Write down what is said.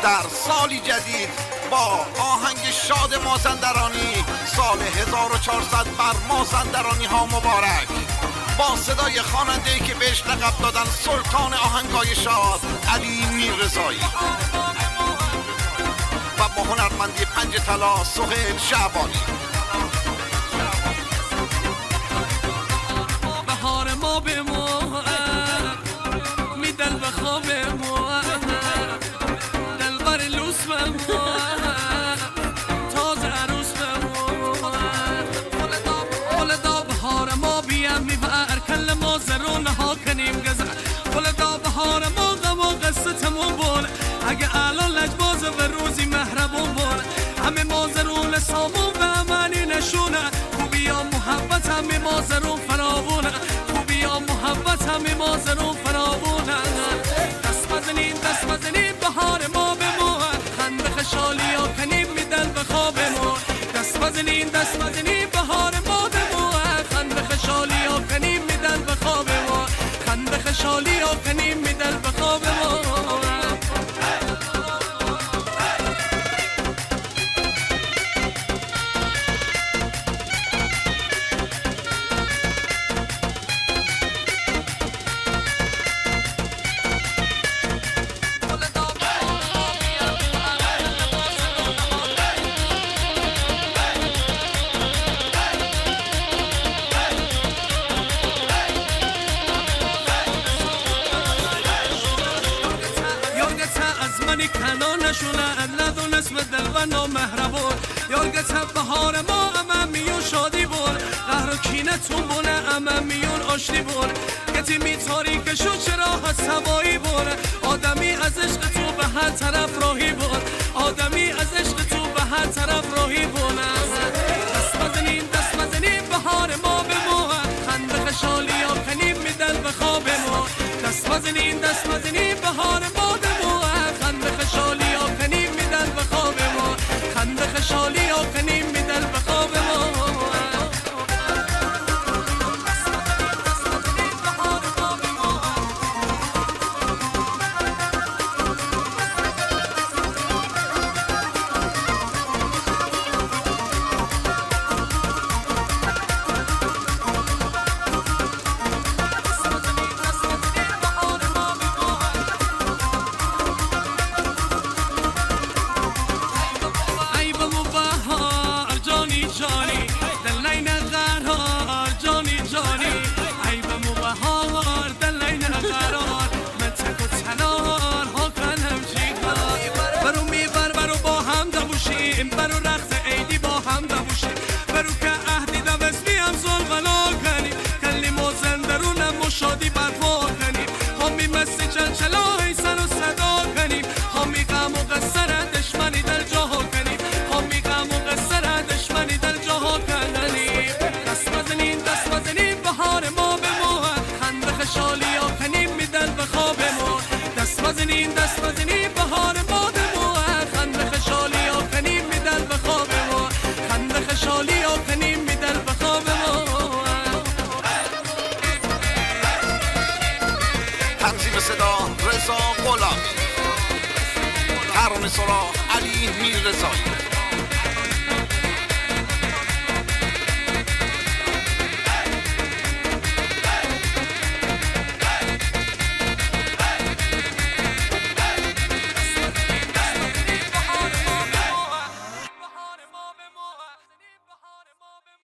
در سالی جدید با آهنگ شاد مازندرانی سال 1400 بر مازندرانی ها مبارک، با صدای خواننده‌ای که بهش لقب دادن سلطان آهنگای شاد علی میررضایی و با هنرمندی پنج طلا سهیل شعبانی. بهار ما به ما میدل به خواب ما دلبر لوس به ما تازه عروس به ما ولدا بهار ما بیم میبر کل ما زرون ها کنیم گذر ولدا بهار ما غم و قصتمون بول اگه الان لجباز و روزی مهربون بول همه ما زرون سامون به امنی نشونه خوبی یا محبت همه ما زرون فراوونه خوبی یا محبت همه ما زرون فراوونه دست بزنیم بهار ما به ما خنده خشالی ها کنیم میدل به خواب ما دست بزنیم بهار ما به ما خنده خشالی ها کنیم میدل به خواب ما خنده خشالی ها کنیم میدل به خواب ما. کنان نشونه ندونست به دل و نامهربون یارگت بهار ما امم میون شادی بون قهر و کینتون بونه امم میون آشتی بون گتی می تاریک شد چرا هست هوایی بون آدمی از عشق تو به هر طرف راهی بون آدمی از عشق تو به هر طرف راهی بون دست بزنیم بهار ما به ما خنده خشالی ها کنیم میدل به خواب ما دست بزنیم بهار ما به ما خنده خشالی ها کنیم میدل به خواب ما خنده خشالی ها کنیم میدل به خواب ما. برو رقص عیدی با هم دبوشیم برو که عهدی دوسمی هم زلغنا کنیم کلیم و زندرونم و شادی برپا کنیم همی مستی چلچلای سر و صدا کنیم همی غم و قصر دشمنی در جاها کنیم همی غم و قصر دشمنی در جاها کنیم دست بزنیم بهار ما به ما خنده خشالی ها کنیم میدل به خواب ما دست بزنیم بهار ما به ما خنده خشالی ها کنیم میدل به خواب ما خنده خشالی ها کنیم میدل به خواب ما. تنظیم صدا رضا غلامی، ترانه سرا علی میررضایی.